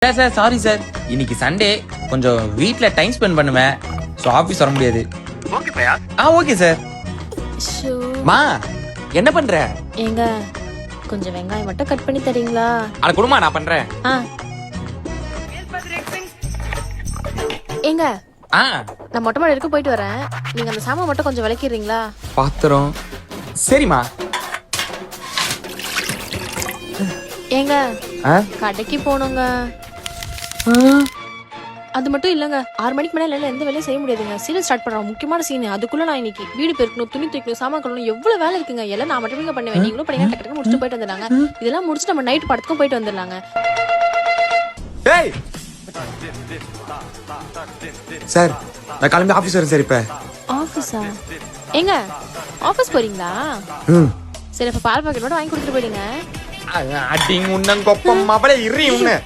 Sir sorry sir, இன்னைக்கு Sunday கொஞ்சம் வீட்ல டைம் ஸ்பெண்ட் பண்ணுவேன். ஸோ ஆஃபீஸ் வர முடியாது. Okay sir. மா என்ன பண்ற? ஏங்க கொஞ்சம் வெங்காயம் மட்டும் கட் பண்ணி தரீங்களா? அட குடுமா, நான் பண்றேன். ஏங்க ஆ நான் மொட்டை மாடி வரைக்கும் போயிட்டு வரேன். நீங்க அந்த சாமான் மட்டும் கொஞ்சம் விளக்கிடுறீங்களா? பாத்திரம் சரிம்மா. ஏங்க ஆ? கடைக்கு போகணுங்க. அது மட்டும் இல்லங்க, 6 மணிக்கு மேல என்னால எந்த வேலையும் செய்ய முடியாதுங்க. சீரியல் ஸ்டார்ட் பண்றோம், முக்கியமான சீன். அதுக்குள்ள நான் இன்னைக்கு வீடு பெருக்கணும், துணி துவைக்கணும், சாமான் கழுவணும், எவ்வளவு வேலை இருக்குங்க. எல்லாம் நான் மட்டும் பண்ணுவேன். நீங்களும் பண்ணீங்க, டக்கு டக்கு முடிச்சுட்டு போயிட்டு வந்துடலாங்க. இதெல்லாம் முடிச்சுட்டு நம்ம நைட் படத்துக்கும் போயிட்டு வந்துடலாங்க. டேய் சார் நான் கிளம்பி ஆஃபீஸ் வரேன் சார். இப்ப ஆபீஸா? ஏங்க ஆபீஸ் போறீங்களா? சரி, இப்ப பால் பாக்கெட் மட்டும் வாங்கி கொடுத்துட்டு போயிடுங்க. அடிங்க உன்னங்கொப்பம் அவளே இறி உன்ன